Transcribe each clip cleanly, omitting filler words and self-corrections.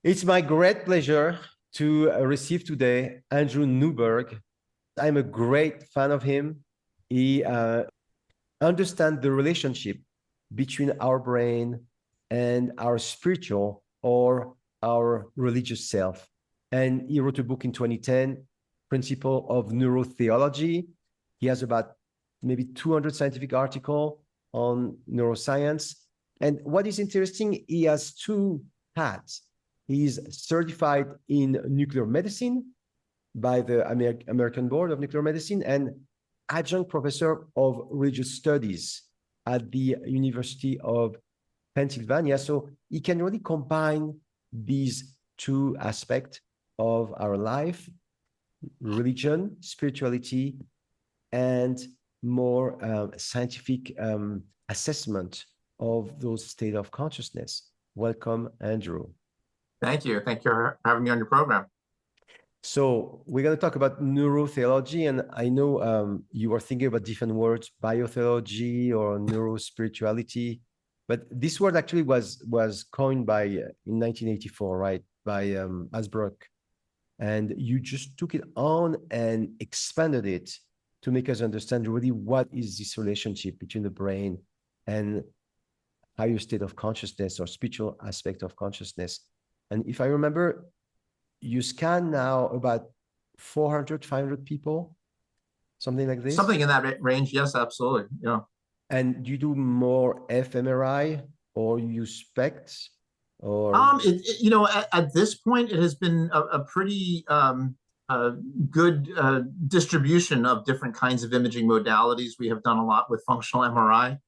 It's my great pleasure to receive today Andrew Newberg. I'm a great fan of him. He understands the relationship between our brain and our spiritual or our religious self. And he wrote a book in 2010, Principles of Neurotheology. He has about maybe 200 scientific articles on neuroscience. And what is interesting, he has two hats. He's certified in nuclear medicine by the American Board of Nuclear Medicine and adjunct professor of religious studies at the University of Pennsylvania. So he can really combine these two aspects of our life, religion, spirituality, and more scientific assessment of those state of consciousness. Welcome, Andrew. Thank you. Thank you for having me on your program. So we're going to talk about neurotheology, and I know you are thinking about different words, biotheology or neurospirituality, but this word actually was coined by in 1984, right, by Asbrook, and you just took it on and expanded it to make us understand really what is this relationship between the brain and higher state of consciousness or spiritual aspect of consciousness. And if I remember, you scan now about 400, 500 people, something like this? Something in that range, yes, absolutely, yeah. And do you do more fMRI or you SPECT? Or at this point, it has been a pretty good distribution of different kinds of imaging modalities. We have done a lot with functional MRI,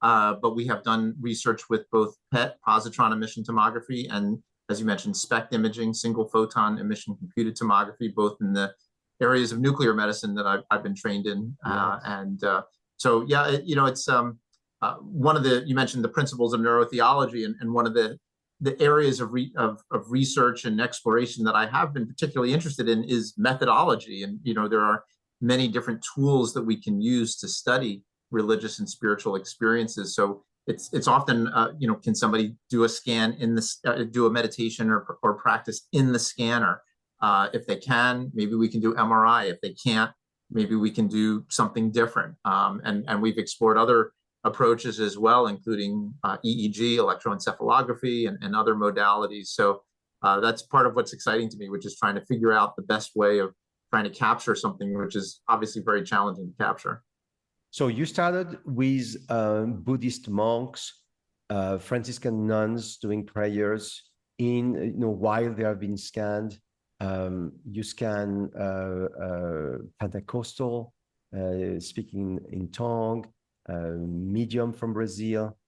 but we have done research with both PET, positron emission tomography, and as you mentioned, SPECT imaging, single photon emission computed tomography, both in the areas of nuclear medicine that I've been trained in. Yes. So yeah, it's one of the, you mentioned the principles of neurotheology, and one of the areas of research and exploration that I have been particularly interested in is methodology. And, there are many different tools that we can use to study religious and spiritual experiences. So it's often, can somebody do a scan in this, do a meditation or practice in the scanner? If they can, maybe we can do MRI. If they can't, maybe we can do something different. And we've explored other approaches as well, including EEG, electroencephalography, and other modalities. So that's part of what's exciting to me, which is trying to figure out the best way of trying to capture something, which is obviously very challenging to capture. So you started with Buddhist monks, Franciscan nuns doing prayers in, while they have been scanned. You scan Pentecostal, speaking in tongue, medium from Brazil,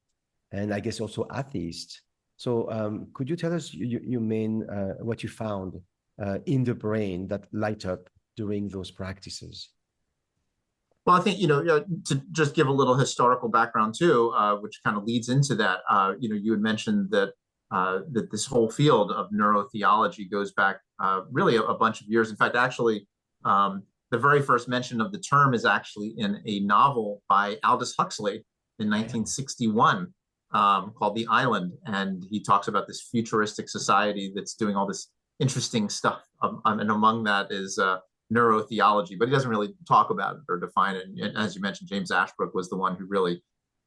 and I guess also atheists. So could you tell us what you found in the brain that light up during those practices? Well, I think, to just give a little historical background too, which kind of leads into that, you had mentioned that that this whole field of neurotheology goes back really a bunch of years. In fact, actually, the very first mention of the term is actually in a novel by Aldous Huxley in 1961 called The Island. And he talks about this futuristic society that's doing all this interesting stuff. And among that is neurotheology, but he doesn't really talk about it or define it. And as you mentioned, James Ashbrook was the one who really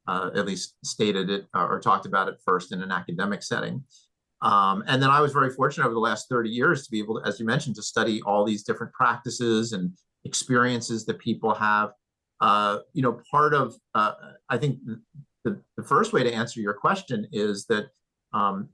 at least stated it or talked about it first in an academic setting. And then I was very fortunate over the last 30 years to be able to, as you mentioned, to study all these different practices and experiences that people have. Part of, I think the first way to answer your question is that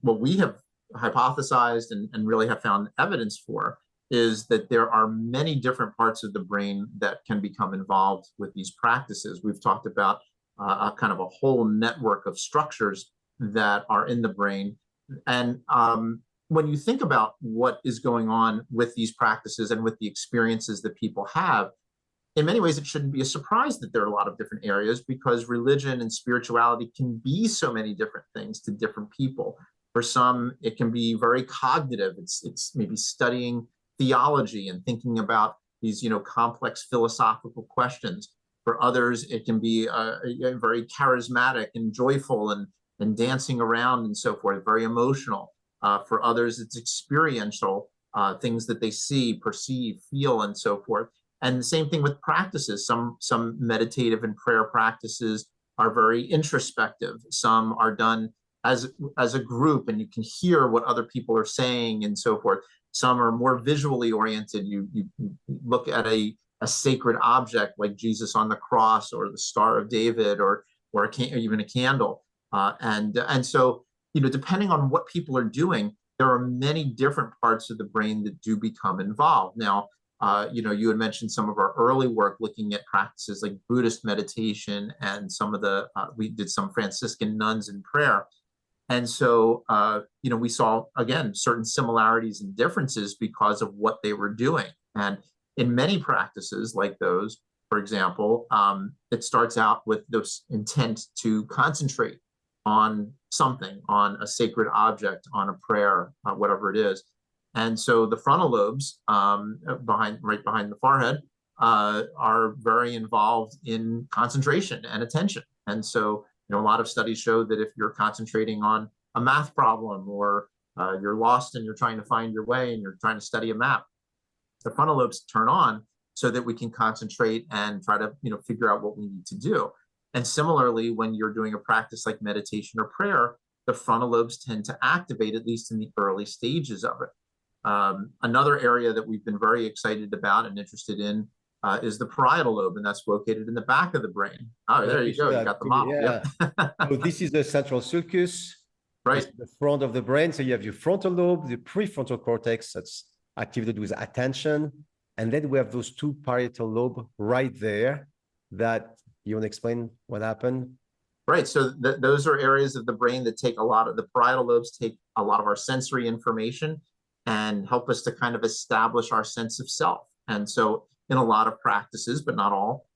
what we have hypothesized and really have found evidence for is that there are many different parts of the brain that can become involved with these practices. We've talked about a kind of a whole network of structures that are in the brain. And when you think about what is going on with these practices and with the experiences that people have, in many ways, it shouldn't be a surprise that there are a lot of different areas, because religion and spirituality can be so many different things to different people. For some, it can be very cognitive. It's maybe studying theology and thinking about these, complex philosophical questions. For others, it can be very charismatic and joyful and dancing around and so forth, very emotional. For others, it's experiential, things that they see, perceive, feel, and so forth. And the same thing with practices. Some meditative and prayer practices are very introspective. Some are done as a group, and you can hear what other people are saying and so forth. Some are more visually oriented. You look at a sacred object like Jesus on the cross, or the Star of David, or even a candle. And so, depending on what people are doing, there are many different parts of the brain that do become involved. Now, you had mentioned some of our early work looking at practices like Buddhist meditation, and we did some Franciscan nuns in prayer. And so, we saw, again, certain similarities and differences because of what they were doing. And in many practices like those, for example, it starts out with this intent to concentrate on something, on a sacred object, on a prayer, whatever it is. And so the frontal lobes, right behind the forehead, are very involved in concentration and attention. And so, a lot of studies show that if you're concentrating on a math problem, or you're lost and you're trying to find your way and you're trying to study a map, the frontal lobes turn on so that we can concentrate and try to, figure out what we need to do. And similarly, when you're doing a practice like meditation or prayer, the frontal lobes tend to activate, at least in the early stages of it. Another area that we've been very excited about and interested in is the parietal lobe, and that's located in the back of the brain. Oh, there you go. You got the model. Yeah. So this is the central sulcus, right? The front of the brain. So you have your frontal lobe, the prefrontal cortex that's activated with attention. And then we have those two parietal lobe right there. That you want to explain what happened? Right. So those are areas of the brain that take the parietal lobes take a lot of our sensory information and help us to kind of establish our sense of self. And so in a lot of practices, but not all,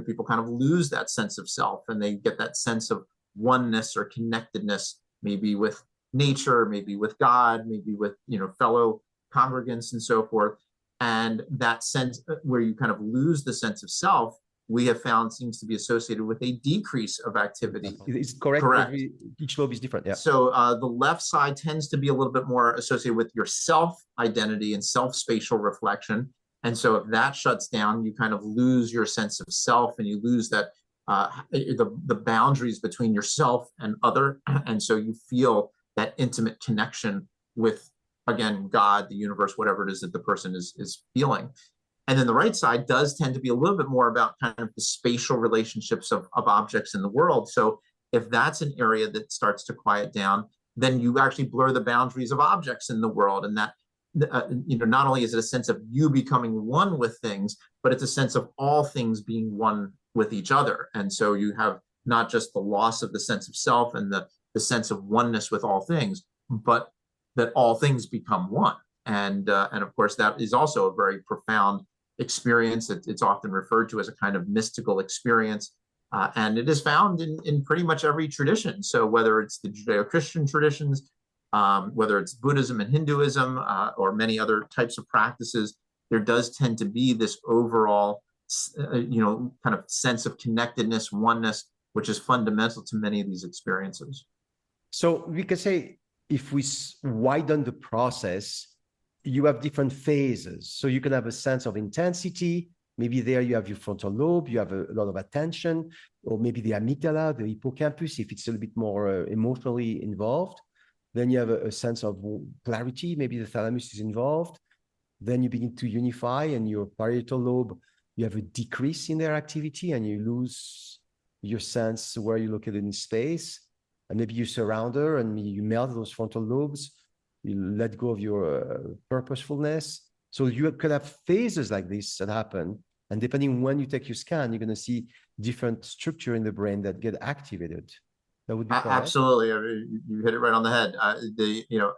people kind of lose that sense of self, and they get that sense of oneness or connectedness, maybe with nature, maybe with God, maybe with, fellow congregants and so forth. And that sense where you kind of lose the sense of self, we have found seems to be associated with a decrease of activity. Is correct? Correct. Each lobe is different. Yeah. So the left side tends to be a little bit more associated with your self identity and self spatial reflection. And so if that shuts down, you kind of lose your sense of self, and you lose that the boundaries between yourself and other. And so you feel that intimate connection with, again, God, the universe, whatever it is that the person is feeling. And then the right side does tend to be a little bit more about kind of the spatial relationships of objects in the world. So if that's an area that starts to quiet down, then you actually blur the boundaries of objects in the world. And that, not only is it a sense of you becoming one with things, but it's a sense of all things being one with each other. And so you have not just the loss of the sense of self and the sense of oneness with all things, but that all things become one. And of course, that is also a very profound experience. It's often referred to as a kind of mystical experience. And it is found in pretty much every tradition. So whether it's the Judeo-Christian traditions, whether it's Buddhism and Hinduism, or many other types of practices, there does tend to be this overall, kind of sense of connectedness, oneness, which is fundamental to many of these experiences. So we could say, if we widen the process, you have different phases. So you can have a sense of intensity. Maybe there you have your frontal lobe, you have a lot of attention, or maybe the amygdala, the hippocampus, if it's a little bit more emotionally involved. Then you have a sense of clarity. Maybe the thalamus is involved. Then you begin to unify, and your parietal lobe, you have a decrease in their activity, and you lose your sense where you look at it in space. And maybe you surround her, and you melt those frontal lobes. You let go of your purposefulness. So you could have phases like this that happen. And depending when you take your scan, you're going to see different structure in the brain that get activated. That would be correct. Absolutely. I mean, you hit it right on the head.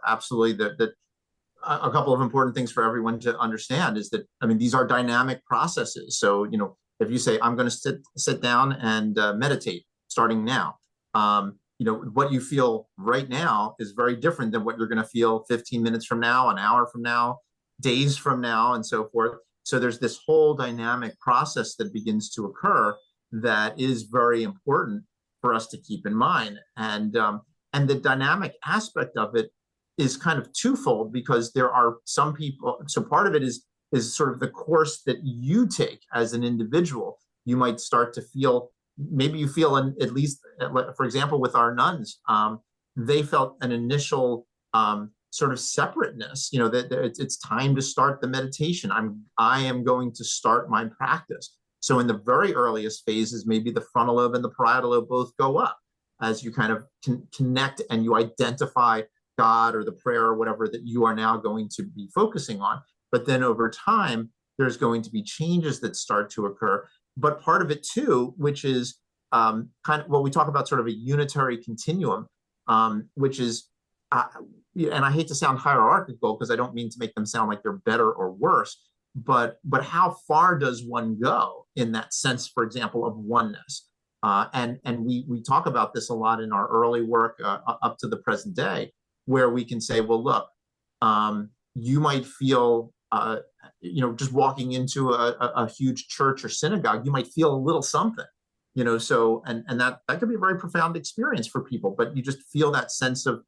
Absolutely. A couple of important things for everyone to understand is that, I mean, these are dynamic processes. So, if you say, I'm going to sit down and meditate starting now, what you feel right now is very different than what you're going to feel 15 minutes from now, an hour from now, days from now, and so forth. So there's this whole dynamic process that begins to occur that is very important for us to keep in mind. And the dynamic aspect of it is kind of twofold, because there are some people, so part of it is sort of the course that you take as an individual. You might start to feel, maybe you feel, at least, for example, with our nuns, they felt an initial sort of separateness, that it's time to start the meditation. I am going to start my practice. So in the very earliest phases, maybe the frontal lobe and the parietal lobe both go up as you kind of connect and you identify God or the prayer or whatever that you are now going to be focusing on. But then over time, there's going to be changes that start to occur. But part of it too, which is kind of what we talk about, sort of a unitary continuum, which is, and I hate to sound hierarchical because I don't mean to make them sound like they're better or worse, but how far does one go in that sense, for example, of oneness? And we talk about this a lot in our early work up to the present day, where we can say, well, look, you might feel, just walking into a huge church or synagogue, you might feel a little something, so, and that could be a very profound experience for people, but you just feel that sense of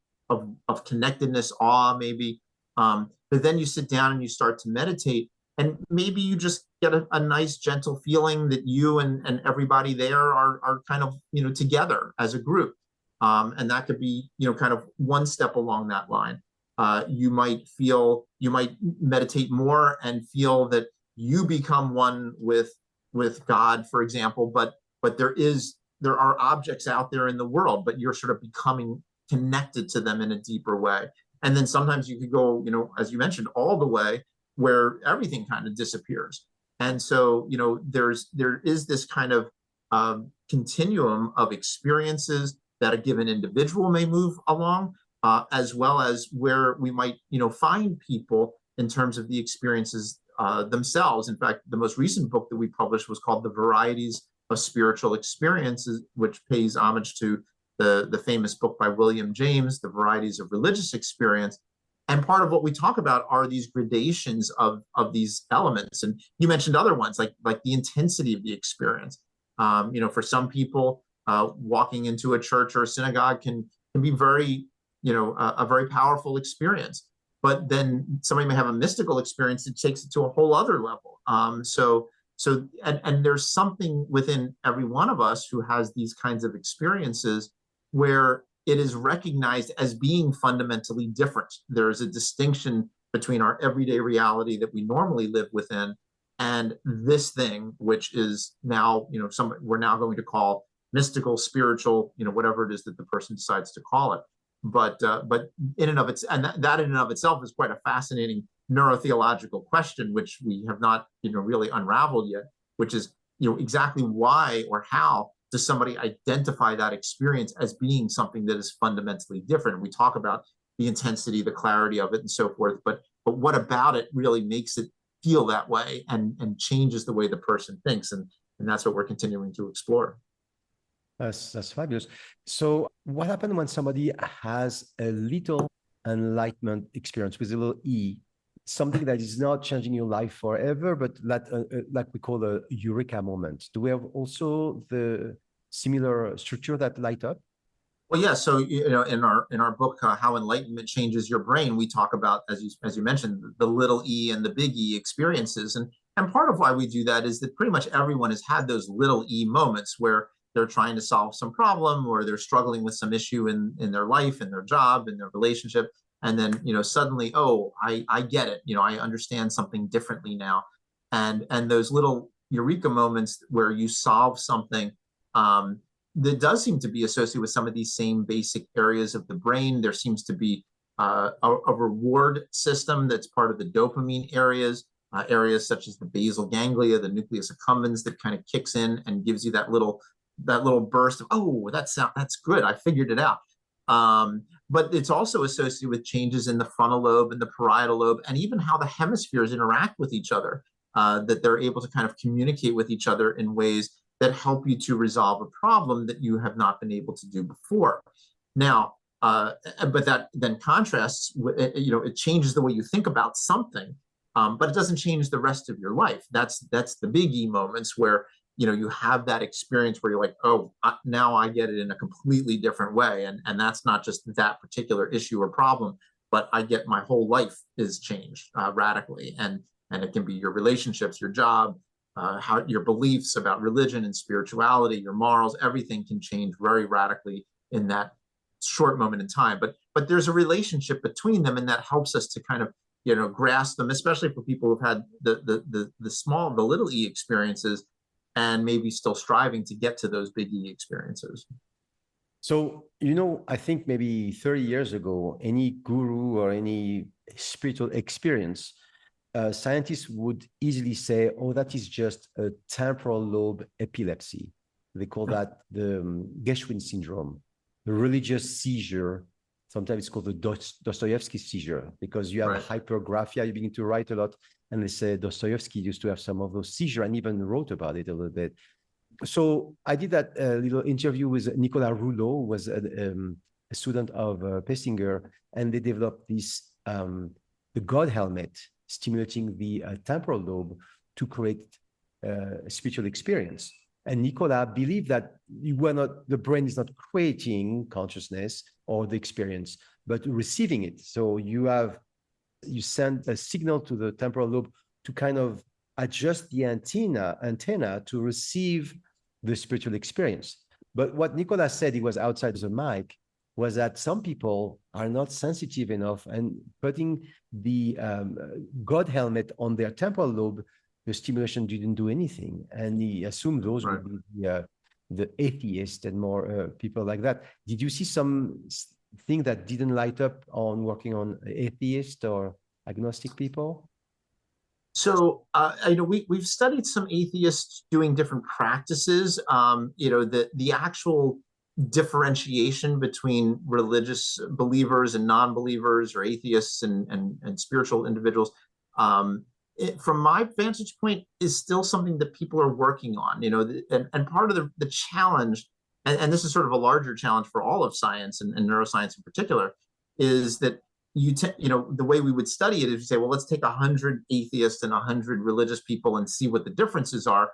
connectedness, awe, maybe. But then you sit down and you start to meditate, and maybe you just get a nice, gentle feeling that you and everybody there are kind of, together as a group. And that could be, kind of one step along that line. You might meditate more and feel that you become one with God, for example, but there are objects out there in the world, but you're sort of becoming connected to them in a deeper way. And then sometimes you could go, as you mentioned, all the way where everything kind of disappears. And so, there is this kind of continuum of experiences that a given individual may move along, as well as where we might, find people in terms of the experiences themselves. In fact, the most recent book that we published was called The Varieties of Spiritual Experiences, which pays homage to the famous book by William James, The Varieties of Religious Experience. And part of what we talk about are these gradations of these elements. And you mentioned other ones, like the intensity of the experience. For some people, walking into a church or a synagogue can be very, a very powerful experience. But then somebody may have a mystical experience that takes it to a whole other level. So there's something within every one of us who has these kinds of experiences where it is recognized as being fundamentally different. There is a distinction between our everyday reality that we normally live within and this thing, which is now, we're now going to call mystical, spiritual, whatever it is that the person decides to call it. But in and of that in and of itself is quite a fascinating neurotheological question, which we have not, really unraveled yet, which is, exactly why or how does somebody identify that experience as being something that is fundamentally different? We talk about the intensity, the clarity of it, and so forth. But what about it really makes it feel that way and changes the way the person thinks? And that's what we're continuing to explore. That's fabulous. So what happens when somebody has a little enlightenment experience with a little E, something that is not changing your life forever, but like we call the Eureka moment? Do we have also the similar structure that light up? Well, yeah. So, in our book, How Enlightenment Changes Your Brain, we talk about, as you mentioned, the little E and the big E experiences. And part of why we do that is that pretty much everyone has had those little E moments where they're trying to solve some problem or they're struggling with some issue in their life, in their job, in their relationship. And then, suddenly, oh, I get it. I understand something differently now. And those little Eureka moments where you solve something that does seem to be associated with some of these same basic areas of the brain. There seems to be a reward system that's part of the dopamine areas, areas such as the basal ganglia, the nucleus accumbens, that kind of kicks in and gives you that little burst of, oh, that's good, I figured it out. But it's also associated with changes in the frontal lobe and the parietal lobe, and even how the hemispheres interact with each other, that they're able to kind of communicate with each other in ways that help you to resolve a problem that you have not been able to do before. Now, but that then contrasts, it changes the way you think about something, but it doesn't change the rest of your life. That's the big E moments where you have that experience where you're like, oh, now I get it in a completely different way. And that's not just that particular issue or problem, but I get my whole life is changed radically. And it can be your relationships, your job, how your beliefs about religion and spirituality, your morals, everything can change very radically in that short moment in time. But there's a relationship between them, and that helps us to kind of grasp them, especially for people who've had the little e experiences, and maybe still striving to get to those big E experiences. So, I think maybe 30 years ago, any guru or any spiritual experience, scientists would easily say, oh, that is just a temporal lobe epilepsy. They call that the Geschwin syndrome, the religious seizure. Sometimes it's called the Dostoevsky seizure, because you have hypergraphia, you begin to write a lot, and they say Dostoevsky used to have some of those seizures and even wrote about it a little bit. So I did that little interview with Nicolas Rouleau, who was a student of Pessinger, and they developed this, the God helmet, stimulating the temporal lobe to create a spiritual experience. And Nicolas believed that the brain is not creating consciousness or the experience, but receiving it. So you send a signal to the temporal lobe to kind of adjust the antenna to receive the spiritual experience. But what Nicolas said, he was outside the mic, was that some people are not sensitive enough, and putting the God helmet on their temporal lobe, the stimulation didn't do anything. And he assumed those would be the atheists and more people like that. Did you see some thing that didn't light up on working on atheist or agnostic people? So, I know we've studied some atheists doing different practices. The actual differentiation between religious believers and non-believers, or atheists and spiritual individuals, from my vantage point, is still something that people are working on. And part of the challenge, and this is sort of a larger challenge for all of science and neuroscience in particular, is that the way we would study it is to say, well, let's take 100 atheists and 100 religious people and see what the differences are.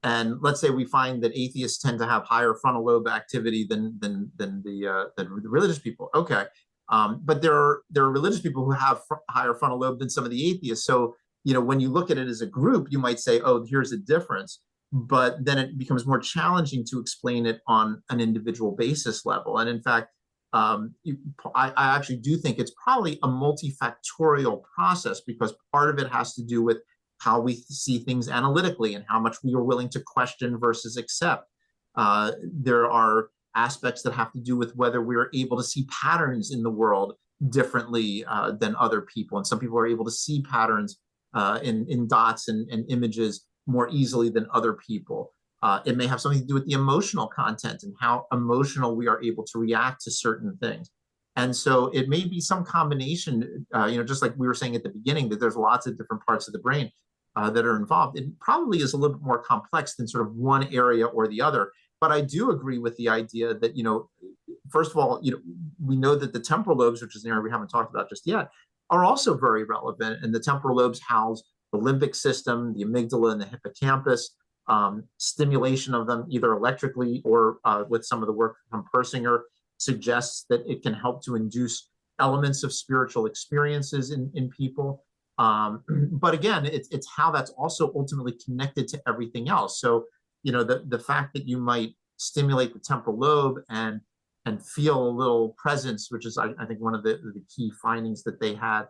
And let's say we find that atheists tend to have higher frontal lobe activity than the religious people. Okay, but there are religious people who have higher frontal lobe than some of the atheists. So when you look at it as a group, you might say, oh, here's a difference. But then it becomes more challenging to explain it on an individual basis level. And in fact, I actually do think it's probably a multifactorial process, because part of it has to do with how we see things analytically and how much we are willing to question versus accept. There are aspects that have to do with whether we're able to see patterns in the world differently than other people. And some people are able to see patterns in dots and images more easily than other people. It may have something to do with the emotional content and how emotional we are able to react to certain things. And so it may be some combination, just like we were saying at the beginning, that there's lots of different parts of the brain that are involved. It probably is a little bit more complex than sort of one area or the other. But I do agree with the idea that, first of all, we know that the temporal lobes, which is an area we haven't talked about just yet, are also very relevant. And the temporal lobes house the limbic system, the amygdala, and the hippocampus. Stimulation of them, either electrically or with some of the work from Persinger, suggests that it can help to induce elements of spiritual experiences in people. But again, it's how that's also ultimately connected to everything else. So, the fact that you might stimulate the temporal lobe and feel a little presence, which is, I think, one of the key findings that they had,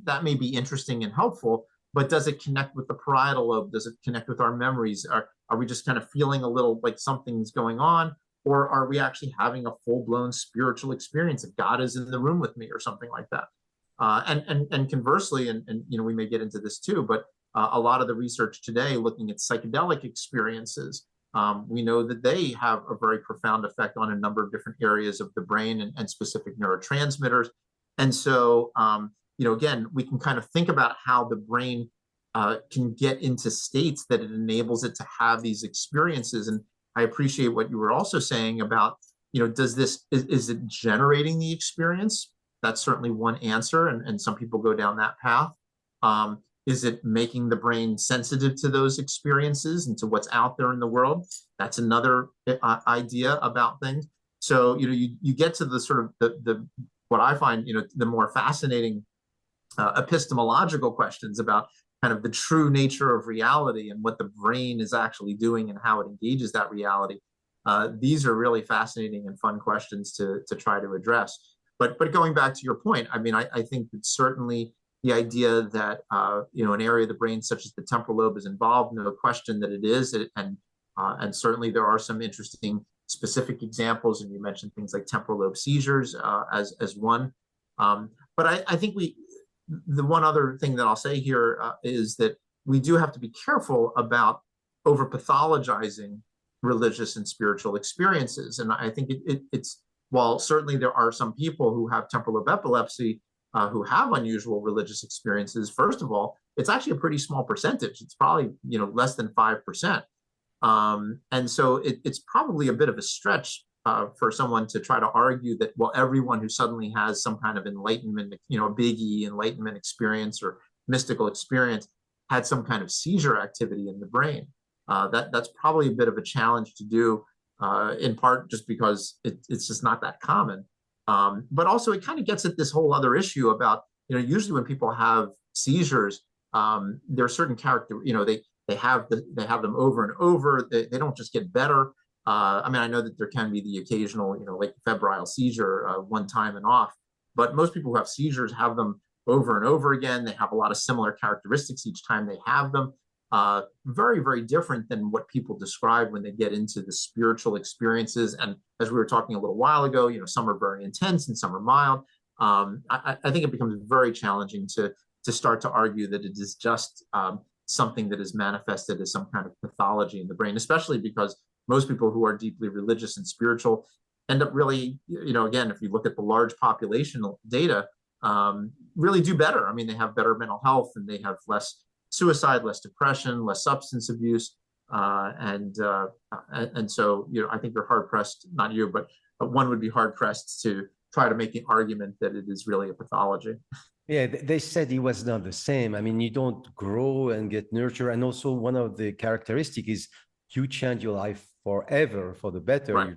that may be interesting and helpful. But does it connect with the parietal lobe? Does it connect with our memories? Are we just kind of feeling a little like something's going on? Or are we actually having a full-blown spiritual experience that God is in the room with me or something like that? And conversely, and we may get into this too, but a lot of the research today looking at psychedelic experiences, we know that they have a very profound effect on a number of different areas of the brain and specific neurotransmitters. And so, again, we can kind of think about how the brain can get into states that it enables it to have these experiences. And I appreciate what you were also saying about, is it generating the experience? That's certainly one answer. And some people go down that path. Is it making the brain sensitive to those experiences and to what's out there in the world? That's another idea about things. So, you get to the sort of the what I find, the more fascinating epistemological questions about kind of the true nature of reality and what the brain is actually doing and how it engages that reality. These are really fascinating and fun questions to try to address. But going back to your point, I mean, I think that certainly the idea that an area of the brain such as the temporal lobe is involved, no question that it is, and certainly there are some interesting specific examples, and you mentioned things like temporal lobe seizures as one. But I think the one other thing that I'll say here is that we do have to be careful about over pathologizing religious and spiritual experiences. And I think it's, while certainly there are some people who have temporal lobe epilepsy who have unusual religious experiences, first of all, it's actually a pretty small percentage. It's probably, less than 5%. And so it's probably a bit of a stretch for someone to try to argue that, well, everyone who suddenly has some kind of enlightenment, big E enlightenment experience or mystical experience had some kind of seizure activity in the brain. That's probably a bit of a challenge to do, in part just because it's just not that common. But also it kind of gets at this whole other issue about, usually when people have seizures, there are certain they have them over and over. They don't just get better. I mean, I know that there can be the occasional, like febrile seizure one time and off, but most people who have seizures have them over and over again. They have a lot of similar characteristics each time they have them. Very, very different than what people describe when they get into the spiritual experiences. And as we were talking a little while ago, some are very intense and some are mild. I think it becomes very challenging to start to argue that it is just something that is manifested as some kind of pathology in the brain, especially because most people who are deeply religious and spiritual end up really, again, if you look at the large populational data, really do better. I mean, they have better mental health and they have less suicide, less depression, less substance abuse. And so, I think you're hard pressed, not you, but one would be hard pressed to try to make an argument that it is really a pathology. Yeah, they said it was not the same. I mean, you don't grow and get nurtured. And also one of the characteristics is you change your life forever for the better. Right.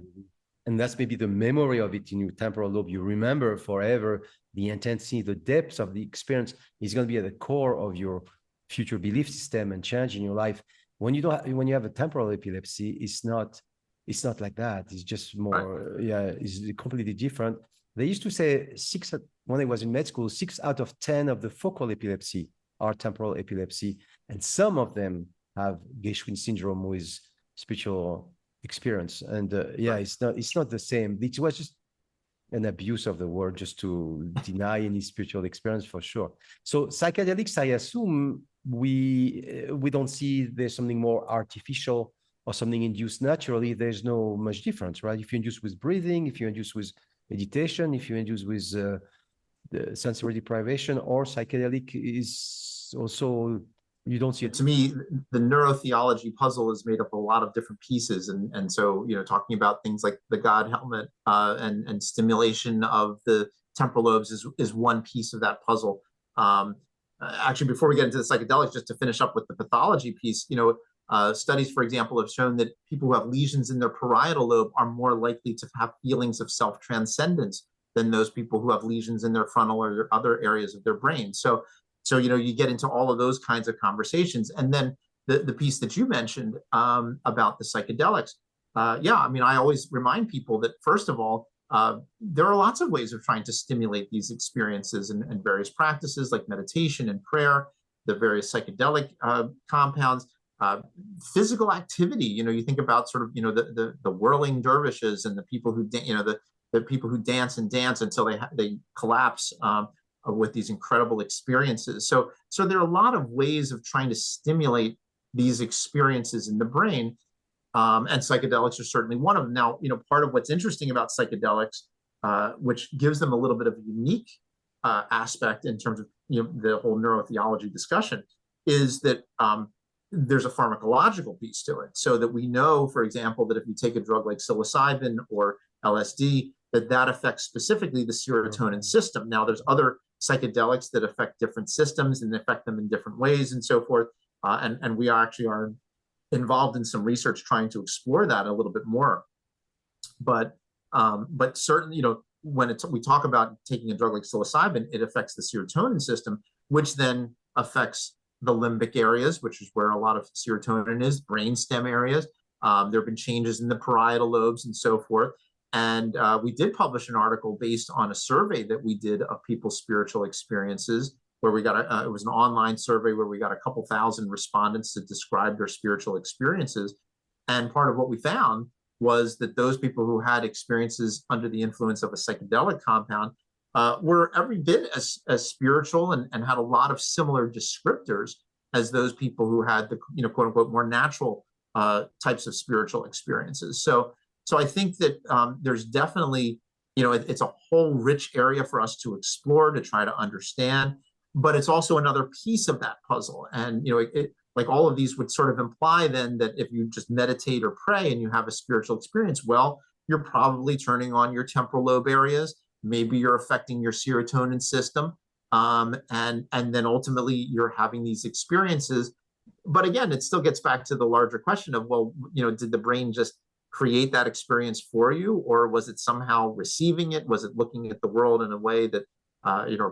And that's maybe the memory of it in your temporal lobe. You remember forever the intensity, the depths of the experience is going to be at the core of your future belief system and change in your life. When you have a temporal epilepsy, it's not like that. It's just more, right. It's completely different. They used to say when I was in med school, 6 out of 10 of the focal epilepsy are temporal epilepsy, and some of them have Gershwin syndrome with spiritual experience. And right. It's not the same. It was just an abuse of the word just to deny any spiritual experience for sure. So psychedelics, I assume we don't see there's something more artificial or something induced naturally. There's no much difference, right? If you induce with breathing, if you induce with meditation, if you induce with the sensory deprivation, or psychedelic is also, you don't see it. To me, the neurotheology puzzle is made up of a lot of different pieces. And so, talking about things like the God helmet and stimulation of the temporal lobes is one piece of that puzzle. Actually, before we get into the psychedelics, just to finish up with the pathology piece, studies, for example, have shown that people who have lesions in their parietal lobe are more likely to have feelings of self-transcendence than those people who have lesions in their frontal or other areas of their brain. So you get into all of those kinds of conversations. And then the piece that you mentioned about the psychedelics, I mean, I always remind people that, first of all, there are lots of ways of trying to stimulate these experiences and various practices like meditation and prayer, the various psychedelic compounds. Physical activity, you think about sort of, the whirling dervishes and the people who, the people who dance and dance until they collapse with these incredible experiences. So there are a lot of ways of trying to stimulate these experiences in the brain. And psychedelics are certainly one of them. Now, part of what's interesting about psychedelics, which gives them a little bit of a unique aspect in terms of, the whole neurotheology discussion, is that there's a pharmacological piece to it, so that we know, for example, that if you take a drug like psilocybin or LSD, that affects specifically the serotonin system. Now, there's other psychedelics that affect different systems and affect them in different ways and so forth. And we actually are involved in some research trying to explore that a little bit more. But certainly, when we talk about taking a drug like psilocybin, it affects the serotonin system, which then affects the limbic areas, which is where a lot of serotonin is, brainstem areas. There have been changes in the parietal lobes and so forth. And we did publish an article based on a survey that we did of people's spiritual experiences, where we got it was an online survey where we got a couple thousand respondents to describe their spiritual experiences. And part of what we found was that those people who had experiences under the influence of a psychedelic compound were every bit as spiritual and had a lot of similar descriptors as those people who had the, quote unquote, more natural types of spiritual experiences. So I think that there's definitely, it's a whole rich area for us to explore, to try to understand, but it's also another piece of that puzzle. And, like all of these would sort of imply then that if you just meditate or pray and you have a spiritual experience, well, you're probably turning on your temporal lobe areas. Maybe you're affecting your serotonin system. And then ultimately you're having these experiences. But again, it still gets back to the larger question of, well, did the brain just create that experience for you, or was it somehow receiving it? Was it looking at the world in a way that,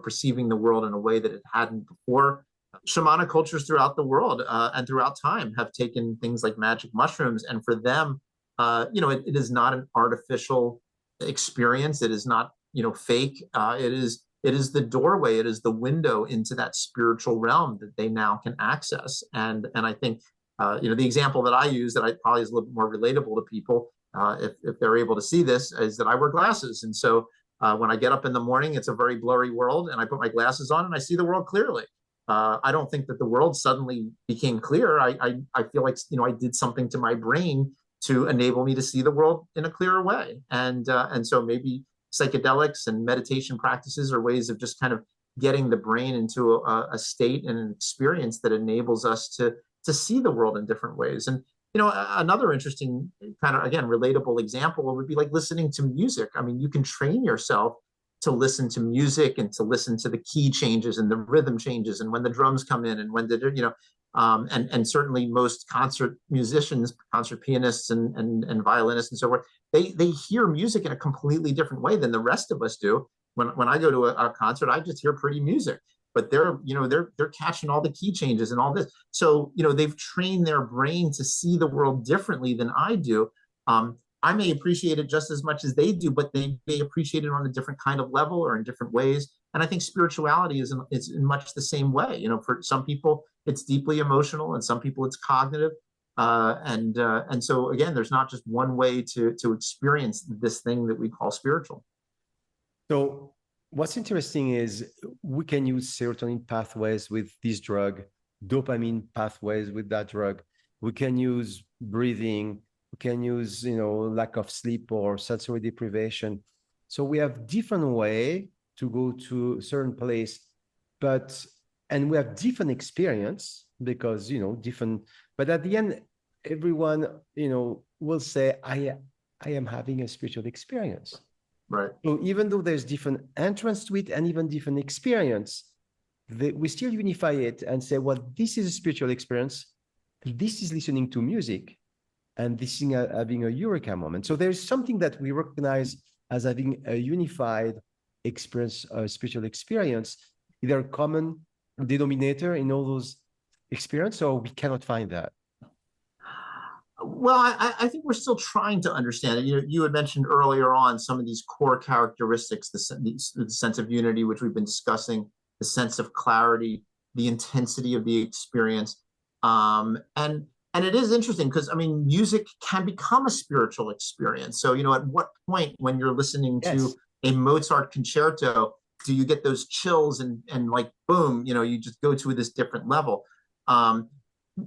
perceiving the world in a way that it hadn't before? Shamanic cultures throughout the world and throughout time have taken things like magic mushrooms, and for them, it is not an artificial experience. It is not, fake. It is the doorway. It is the window into that spiritual realm that they now can access. And I think, the example that I use that I probably is a little bit more relatable to people, if they're able to see this, is that I wear glasses, and so when I get up in the morning, it's a very blurry world, and I put my glasses on and I see the world clearly. I don't think that the world suddenly became clear. I feel like, I did something to my brain to enable me to see the world in a clearer way. And so maybe psychedelics and meditation practices are ways of just kind of getting the brain into a state and an experience that enables us to see the world in different ways. And, another interesting kind of, again, relatable example would be like listening to music. I mean, you can train yourself to listen to music and to listen to the key changes and the rhythm changes and when the drums come in and when and certainly most concert musicians, concert pianists and violinists and so forth, they hear music in a completely different way than the rest of us do. When I go to a concert, I just hear pretty music, but they're catching all the key changes and all this. So, they've trained their brain to see the world differently than I do. I may appreciate it just as much as they do, but they may appreciate it on a different kind of level or in different ways. And I think spirituality is in much the same way. For some people, it's deeply emotional, and some people it's cognitive. And so again, there's not just one way to experience this thing that we call spiritual. So what's interesting is we can use serotonin pathways with this drug, dopamine pathways with that drug. We can use breathing. We can use, lack of sleep or sensory deprivation. So we have different way to go to a certain place, and we have different experience because, different, but at the end, everyone, will say, I am having a spiritual experience. Right. So even though there's different entrance to it and even different experience, we still unify it and say, well, this is a spiritual experience. This is listening to music. And this is having a Eureka moment. So there's something that we recognize as having a unified experience, a spiritual experience, either a common denominator in all those experiences, or we cannot find that. Well, I think we're still trying to understand it. You had mentioned earlier on some of these core characteristics, the sense of unity, which we've been discussing, the sense of clarity, the intensity of the experience. And it is interesting because, music can become a spiritual experience. So, at what point when you're listening to a Mozart concerto, do you get those chills and like, boom, you just go to this different level?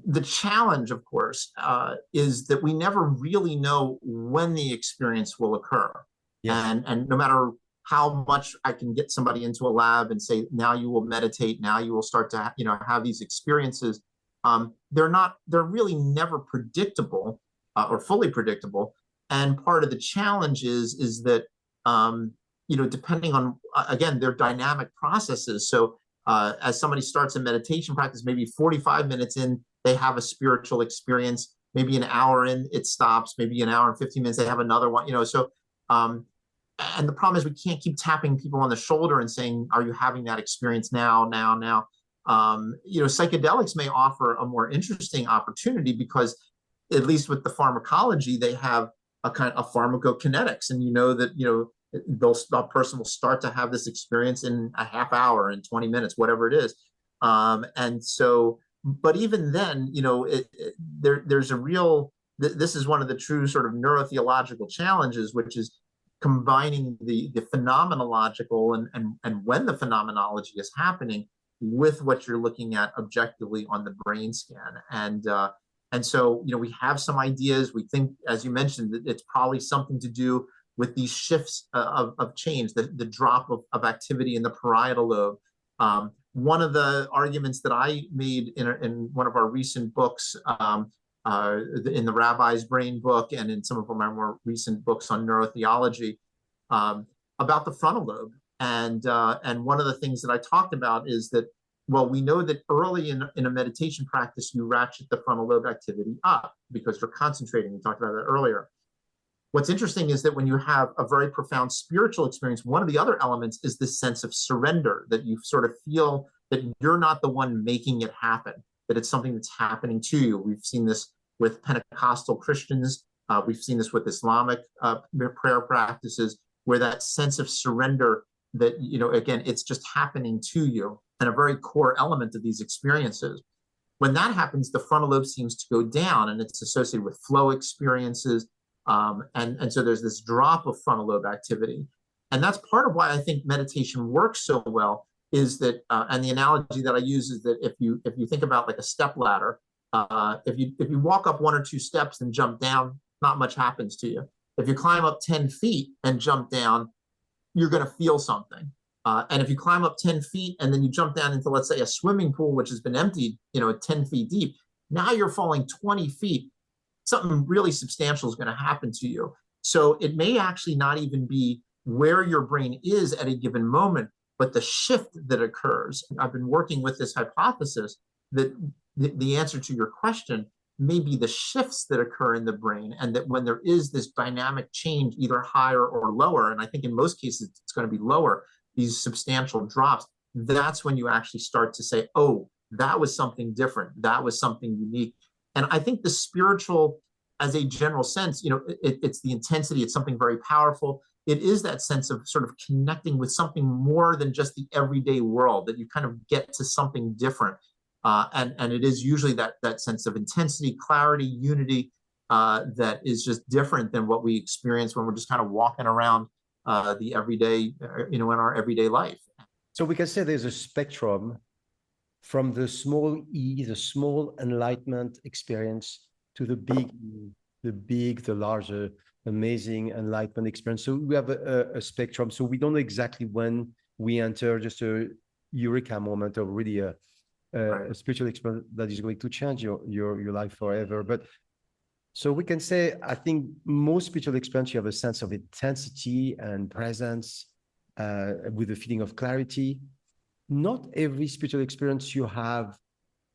The challenge, of course, is that we never really know when the experience will occur. Yes. And no matter how much I can get somebody into a lab and say, now you will meditate, now you will start to, have these experiences. They're really never predictable or fully predictable. And part of the challenge is that, depending on, again, their dynamic processes. So as somebody starts a meditation practice, maybe 45 minutes in, they have a spiritual experience, maybe an hour in, it stops, maybe an hour and 15 minutes, they have another one, So And the problem is we can't keep tapping people on the shoulder and saying, are you having that experience now? Psychedelics may offer a more interesting opportunity because, at least with the pharmacology, they have a kind of pharmacokinetics, and a person will start to have this experience in a half hour, in 20 minutes, whatever it is. But even then, there's a real, this is one of the true sort of neurotheological challenges, which is combining the phenomenological and when the phenomenology is happening with what you're looking at objectively on the brain scan. And so, we have some ideas. We think, as you mentioned, that it's probably something to do with these shifts of change, the drop of activity in the parietal lobe. One of the arguments that I made in one of our recent books, in the Rabbi's Brain book, and in some of my more recent books on neurotheology, about the frontal lobe. And one of the things that I talked about is that, well, we know that early in a meditation practice, you ratchet the frontal lobe activity up because you're concentrating. We talked about that earlier. What's interesting is that when you have a very profound spiritual experience, one of the other elements is this sense of surrender, that you sort of feel that you're not the one making it happen, that it's something that's happening to you. We've seen this with Pentecostal Christians. We've seen this with Islamic prayer practices, where that sense of surrender, that, again, it's just happening to you, and a very core element of these experiences. When that happens, the frontal lobe seems to go down, and it's associated with flow experiences. And so there's this drop of frontal lobe activity. And that's part of why I think meditation works so well, is that, and the analogy that I use is that if you think about like a step ladder, if you walk up 1 or 2 steps and jump down, not much happens to you. If you climb up 10 feet and jump down, you're going to feel something. And if you climb up 10 feet and then you jump down into, let's say, a swimming pool, which has been emptied, 10 feet deep, now you're falling 20 feet. Something really substantial is going to happen to you. So it may actually not even be where your brain is at a given moment, but the shift that occurs. I've been working with this hypothesis that the answer to your question may be the shifts that occur in the brain, and that when there is this dynamic change, either higher or lower, and I think in most cases it's going to be lower, these substantial drops, that's when you actually start to say, oh, that was something different. That was something unique. And I think the spiritual, as a general sense, it's the intensity. It's something very powerful. It is that sense of sort of connecting with something more than just the everyday world, that you kind of get to something different. And it is usually that sense of intensity, clarity, unity, that is just different than what we experience when we're just kind of walking around the everyday, in our everyday life. So we can say there's a spectrum from the small E, the small enlightenment experience, to the big, the larger, amazing enlightenment experience. So we have a spectrum. So we don't know exactly when we enter just a Eureka moment, or really a spiritual experience that is going to change your life forever. But so we can say, I think most spiritual experience, you have a sense of intensity and presence, with a feeling of clarity. Not every spiritual experience you have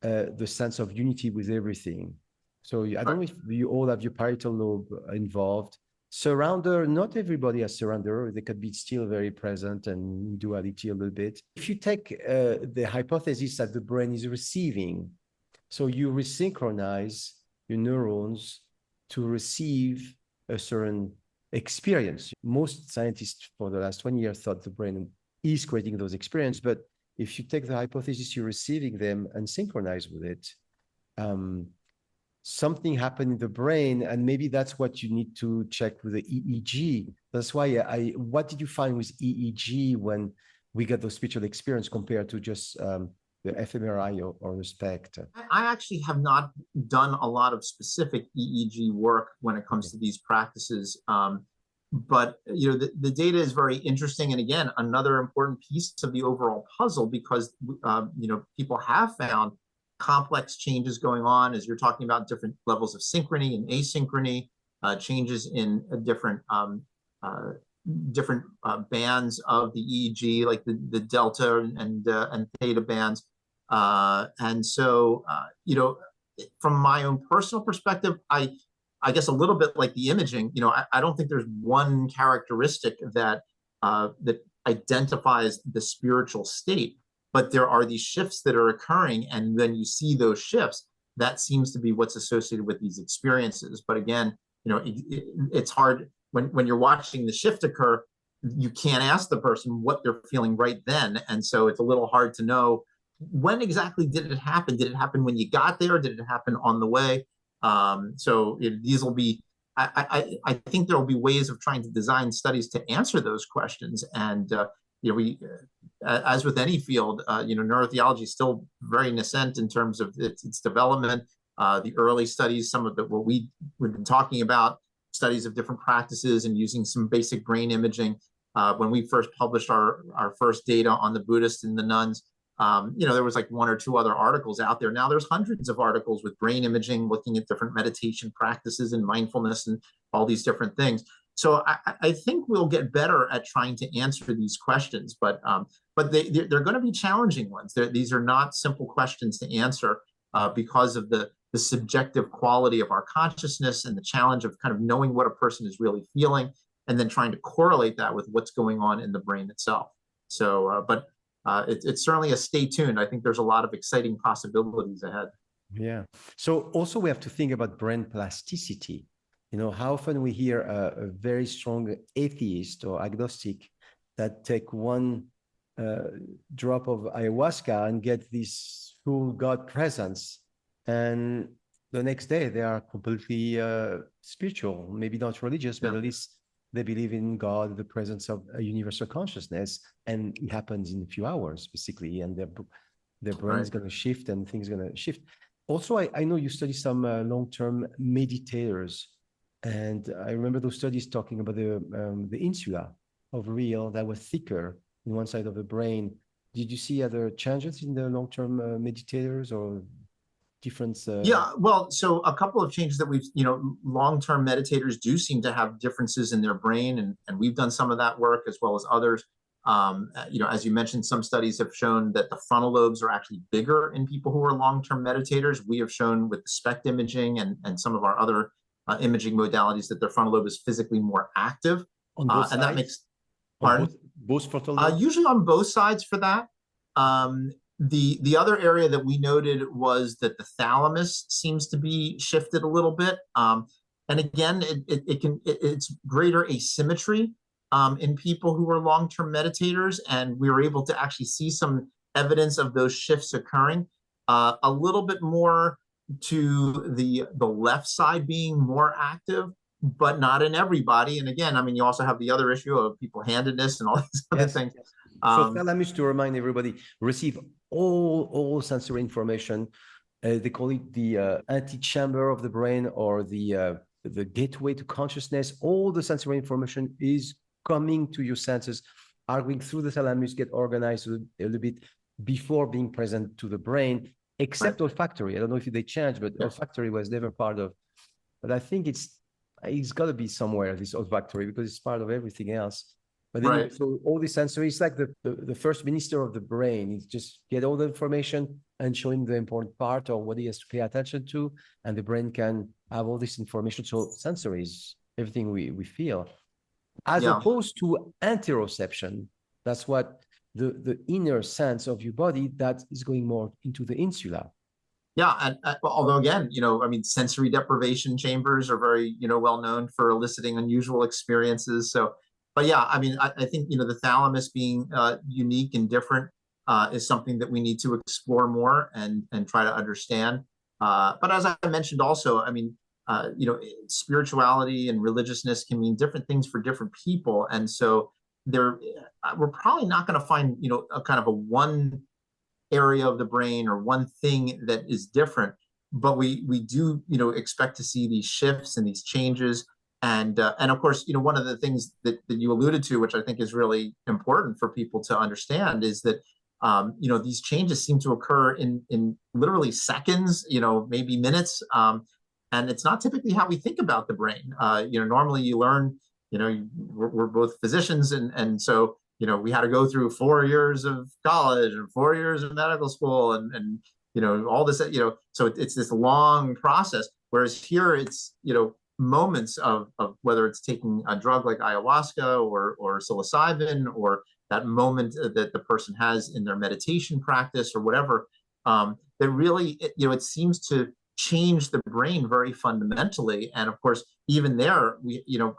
the sense of unity with everything. So I don't know if you all have your parietal lobe involved. Surrounder, not everybody has surrounder. They could be still very present and duality a little bit. If you take the hypothesis that the brain is receiving, so you resynchronize your neurons to receive a certain experience. Most scientists for the last 20 years thought the brain is creating those experiences, but if you take the hypothesis you're receiving them and synchronize with it, something happened in the brain, and maybe that's what you need to check with the EEG. That's why what did you find with EEG when we got those spiritual experience compared to just the fMRI or the SPECT? I actually have not done a lot of specific EEG work when it comes to these practices. But the data is very interesting, and again, another important piece of the overall puzzle, because people have found complex changes going on, as you're talking about different levels of synchrony and asynchrony, changes in different bands of the EEG, like the delta and theta bands. And so, from my own personal perspective, I guess a little bit like the imaging, I don't think there's one characteristic that that identifies the spiritual state, but there are these shifts that are occurring, and when you see those shifts, that seems to be what's associated with these experiences. But again, it's hard when you're watching the shift occur. You can't ask the person what they're feeling right then, and so it's a little hard to know when exactly did it happen. Did it happen when you got there? Did it happen on the way? These will be. I think there will be ways of trying to design studies to answer those questions, and as with any field, neurotheology is still very nascent in terms of its development. The early studies, some of what we've been talking about, studies of different practices and using some basic brain imaging. When we first published our first data on the Buddhist and the nuns, there was like one or two other articles out there. Now there's hundreds of articles with brain imaging, looking at different meditation practices and mindfulness and all these different things. So I think we'll get better at trying to answer these questions, but they're going to be challenging ones. These are not simple questions to answer because of the subjective quality of our consciousness and the challenge of kind of knowing what a person is really feeling and then trying to correlate that with what's going on in the brain itself. So, it's certainly a stay tuned. I think there's a lot of exciting possibilities ahead. Yeah. So also we have to think about brain plasticity. How often we hear a very strong atheist or agnostic that take one drop of ayahuasca and get this full God presence, and the next day they are completely spiritual, maybe not religious, but at least they believe in God, the presence of a universal consciousness, and it happens in a few hours, basically, and their brain is going to shift and things are going to shift. Also, I know you study some long-term meditators, and I remember those studies talking about the insula of real that was thicker in one side of the brain. Did you see other changes in the long-term meditators or difference? Yeah, well, so a couple of changes that we've, long-term meditators do seem to have differences in their brain, and we've done some of that work as well as others. As you mentioned, some studies have shown that the frontal lobes are actually bigger in people who are long-term meditators. We have shown with the SPECT imaging and some of our other imaging modalities that their frontal lobe is physically more active. On both sides? And that makes, both frontal lobes? usually on both sides for that. The other area that we noted was that the thalamus seems to be shifted a little bit. And again, it's greater asymmetry in people who are long-term meditators, and we were able to actually see some evidence of those shifts occurring. A little bit more to the left side being more active, but not in everybody. And again, you also have the other issue of people-handedness and all these other things. So thalamus, to remind everybody, receive all sensory information. They call it the antechamber of the brain, or the gateway to consciousness. All the sensory information is coming to your senses, are going through the thalamus, get organized a little bit before being present to the brain, except olfactory. I don't know if they changed, but olfactory was never part of. But I think it's got to be somewhere, this olfactory, because it's part of everything else. But then, so all the sensory, it's like the first minister of the brain. It's just get all the information and show him the important part or what he has to pay attention to, and the brain can have all this information. So sensory is everything we feel, as opposed to interoception. That's what the inner sense of your body that is going more into the insula. Yeah, and although again, sensory deprivation chambers are very, well known for eliciting unusual experiences. So, but yeah, I think, the thalamus being unique and different is something that we need to explore more and try to understand. But as I mentioned also, spirituality and religiousness can mean different things for different people. And so we're probably not going to find, a kind of a one area of the brain or one thing that is different, but we do, expect to see these shifts and these changes. And of course, one of the things that you alluded to, which I think is really important for people to understand, is that these changes seem to occur in literally seconds, maybe minutes, and it's not typically how we think about the brain. Normally you learn, we're both physicians, and so we had to go through 4 years of college and 4 years of medical school and all this, so it's this long process. Whereas here it's, moments of whether it's taking a drug like ayahuasca or psilocybin, or that moment that the person has in their meditation practice or whatever, that really, it seems to change the brain very fundamentally. And of course, even there,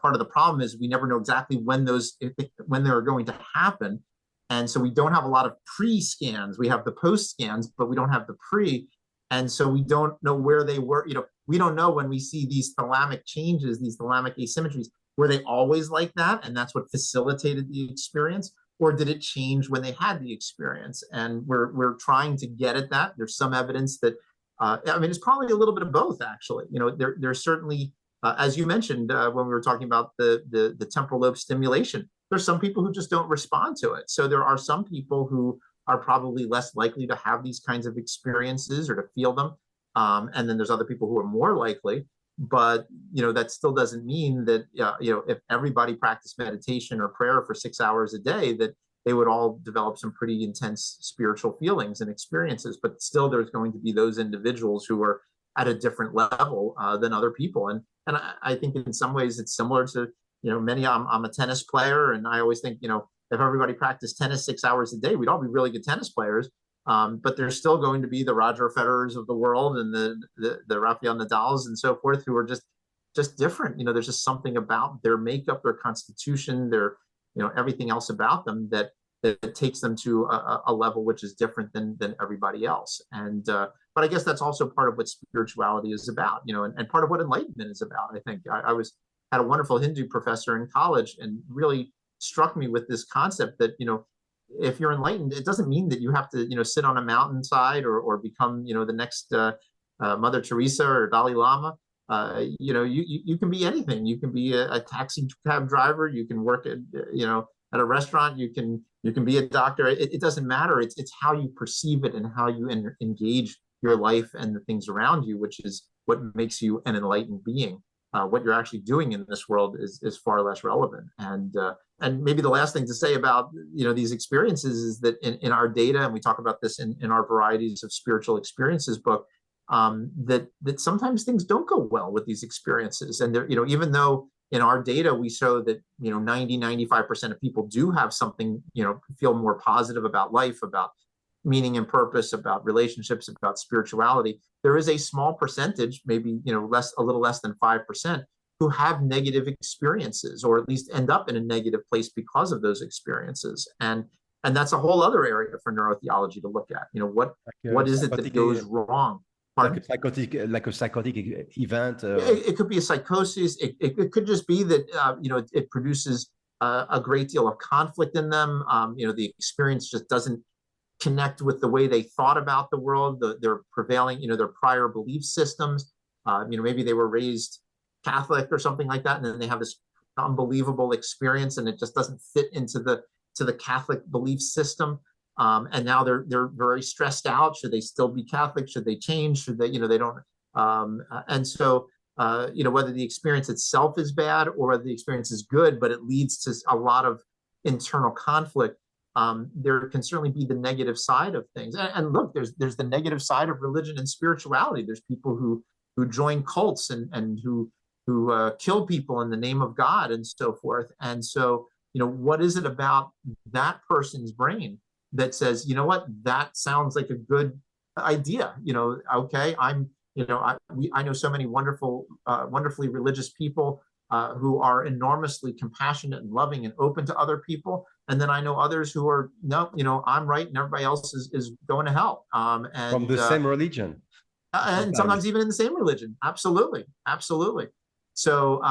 part of the problem is we never know exactly when they're going to happen. And so we don't have a lot of pre-scans. We have the post-scans, but we don't have the pre. And so we don't know where they were. We don't know when we see these thalamic changes, these thalamic asymmetries, were they always like that? And that's what facilitated the experience? Or did it change when they had the experience? And we're trying to get at that. There's some evidence that, it's probably a little bit of both, actually. There's certainly, as you mentioned, when we were talking about the temporal lobe stimulation, there's some people who just don't respond to it. So there are some people who are probably less likely to have these kinds of experiences or to feel them. And then there's other people who are more likely. But, that still doesn't mean that, if everybody practiced meditation or prayer for 6 hours a day, that they would all develop some pretty intense spiritual feelings and experiences. But still, there's going to be those individuals who are at a different level than other people. And I think in some ways it's similar to, I'm a tennis player, and I always think, if everybody practiced tennis 6 hours a day, we'd all be really good tennis players. But there's still going to be the Roger Federers of the world and the Rafael Nadals and so forth, who are just different. There's just something about their makeup, their constitution, their, everything else about them that takes them to a level which is different than everybody else. And but I guess that's also part of what spirituality is about, and part of what enlightenment is about. I think I had a wonderful Hindu professor in college, and really struck me with this concept that, if you're enlightened, it doesn't mean that you have to, sit on a mountainside or become, the next Mother Teresa or Dalai Lama. You can be anything. You can be a taxi cab driver. You can work at, at a restaurant. You can be a doctor. It doesn't matter. It's how you perceive it and how you engage your life and the things around you, which is what makes you an enlightened being. What you're actually doing in this world is far less relevant. And maybe the last thing to say about these experiences is that in our data, and we talk about this in our Varieties of Spiritual Experiences book, that sometimes things don't go well with these experiences. And even though in our data we show that 95% of people do have something, feel more positive about life, about meaning and purpose, about relationships, about spirituality, there is a small percentage, maybe a little less than 5%, who have negative experiences, or at least end up in a negative place because of those experiences. And that's a whole other area for neurotheology to look at. What is it that goes wrong? Like a psychotic event. It could be a psychosis. It could just be that it produces a great deal of conflict in them. The experience just doesn't connect with the way they thought about the world, their prevailing, their prior belief systems. Maybe they were raised Catholic or something like that, and then they have this unbelievable experience, and it just doesn't fit into the Catholic belief system. And now they're very stressed out. Should they still be Catholic? Should they change? Should they, they don't. And so, whether the experience itself is bad or whether the experience is good, but it leads to a lot of internal conflict. There can certainly be the negative side of things. And look, there's the negative side of religion and spirituality. There's people who join cults and who kill people in the name of God and so forth. And so, what is it about that person's brain that says, what, that sounds like a good idea? Okay, I know so many wonderfully religious people who are enormously compassionate and loving and open to other people. And then I know others who are, no, I'm right and everybody else is going to hell. And from the same religion. And sometimes even in the same religion. Absolutely. Absolutely. So,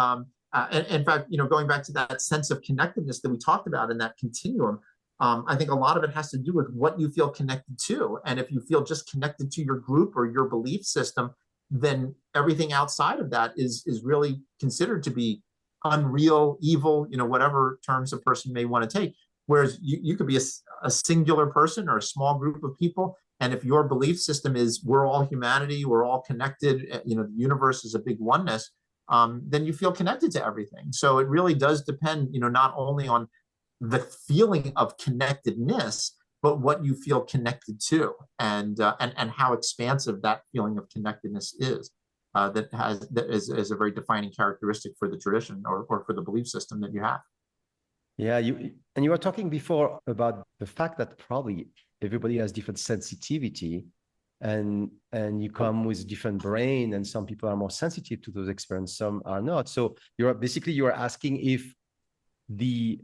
and in fact, going back to that sense of connectedness that we talked about in that continuum, I think a lot of it has to do with what you feel connected to. And if you feel just connected to your group or your belief system, then everything outside of that is really considered to be unreal, evil, whatever terms a person may want to take. Whereas you could be a singular person or a small group of people. And if your belief system is we're all humanity, we're all connected, the universe is a big oneness, then you feel connected to everything. So it really does depend, not only on the feeling of connectedness, but what you feel connected to and how expansive that feeling of connectedness is. that is a very defining characteristic for the tradition or for the belief system that you have. Yeah, you were talking before about the fact that probably everybody has different sensitivity, and you come with different brain, and some people are more sensitive to those experiences, some are not. So you're asking if the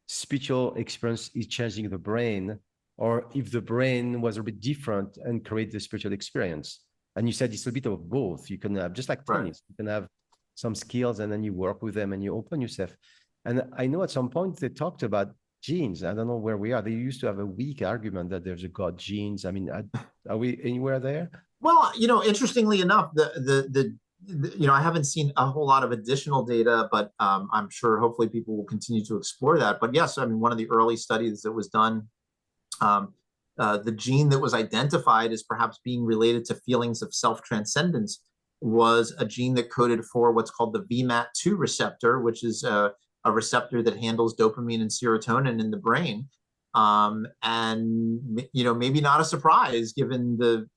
spiritual experience is changing the brain, or if the brain was a bit different and create the spiritual experience. And you said it's a bit of both. You can have, just like tennis, right, you can have some skills and then you work with them and you open yourself. And I know at some point they talked about genes. I don't know where we are. They used to have a weak argument that there's a God genes. I mean, are we anywhere there? Well, interestingly enough, I haven't seen a whole lot of additional data, but I'm sure hopefully people will continue to explore that. But yes, I mean, one of the early studies that was done, the gene that was identified as perhaps being related to feelings of self-transcendence was a gene that coded for what's called the VMAT2 receptor, which is a receptor that handles dopamine and serotonin in the brain. And maybe not a surprise given the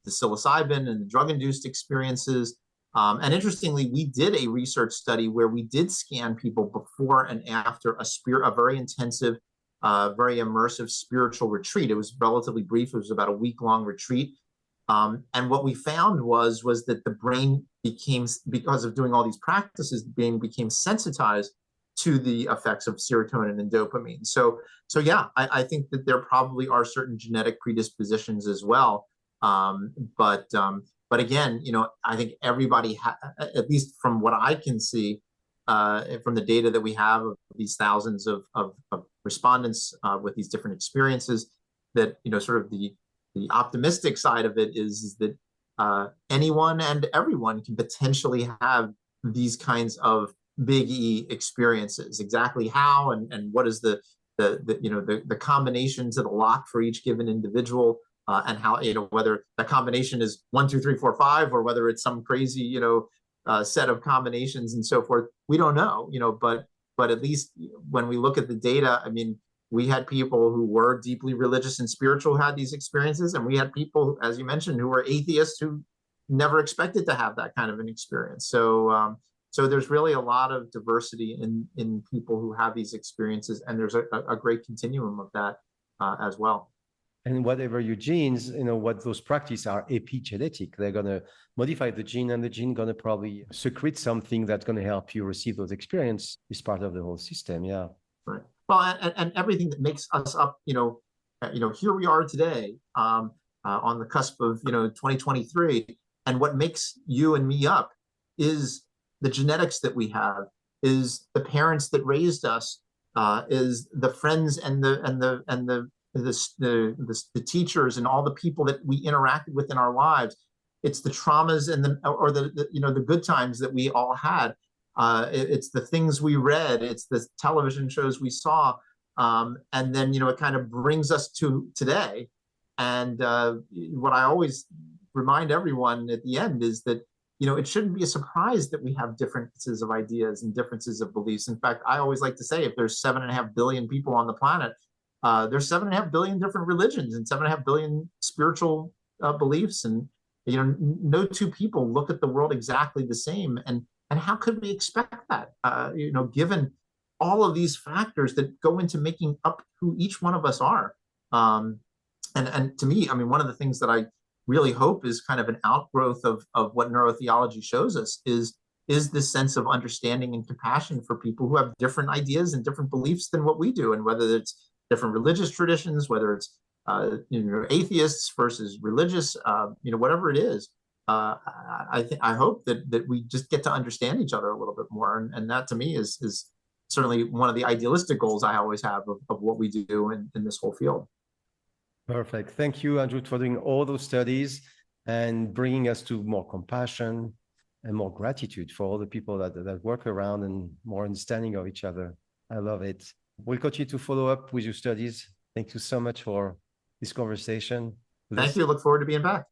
psilocybin and the drug-induced experiences. And interestingly, we did a research study where we did scan people before and after a very intensive, very immersive spiritual retreat. It was relatively brief. It was about a week-long retreat. And what we found was that the brain became, because of doing all these practices, the brain became sensitized to the effects of serotonin and dopamine. So yeah, I think that there probably are certain genetic predispositions as well. But again, I think everybody, at least from what I can see, from the data that we have of these thousands of respondents with these different experiences, that sort of the optimistic side of it is that anyone and everyone can potentially have these kinds of big E experiences. Exactly how and what is the combinations of the lock for each given individual, and how whether the combination is 1, 2, 3, 4, 5, or whether it's some crazy set of combinations and so forth. We don't know, but at least when we look at the data, I mean, we had people who were deeply religious and spiritual who had these experiences, and we had people, as you mentioned, who were atheists who never expected to have that kind of an experience. So there's really a lot of diversity in people who have these experiences, and there's a great continuum of that as well. And whatever your genes, what those practices are epigenetic. They're going to modify the gene, and the gene going to probably secrete something that's going to help you receive those experiences. Is part of the whole system. Yeah. Right. Well, and everything that makes us up, here we are today on the cusp of, 2023. And what makes you and me up is the genetics that we have, is the parents that raised us, is the friends and the teachers and all the people that we interacted with in our lives. It's the traumas and the good times that we all had. It's the things we read. It's the television shows we saw, and then it kind of brings us to today. And what I always remind everyone at the end is that it shouldn't be a surprise that we have differences of ideas and differences of beliefs. In fact, I always like to say, if there's 7.5 billion people on the planet, there's 7.5 billion different religions and 7.5 billion spiritual beliefs. And, no two people look at the world exactly the same. And how could we expect that, given all of these factors that go into making up who each one of us are? And to me, I mean, one of the things that I really hope is kind of an outgrowth of what neurotheology shows us is this sense of understanding and compassion for people who have different ideas and different beliefs than what we do, and whether it's different religious traditions, whether it's atheists versus religious, whatever it is. I hope that we just get to understand each other a little bit more, and that to me is certainly one of the idealistic goals I always have of what we do in this whole field. Perfect. Thank you, Andrew, for doing all those studies and bringing us to more compassion and more gratitude for all the people that work around, and more understanding of each other. I love it. We'll continue to follow up with your studies. Thank you so much for this conversation. Thank you. Look forward to being back.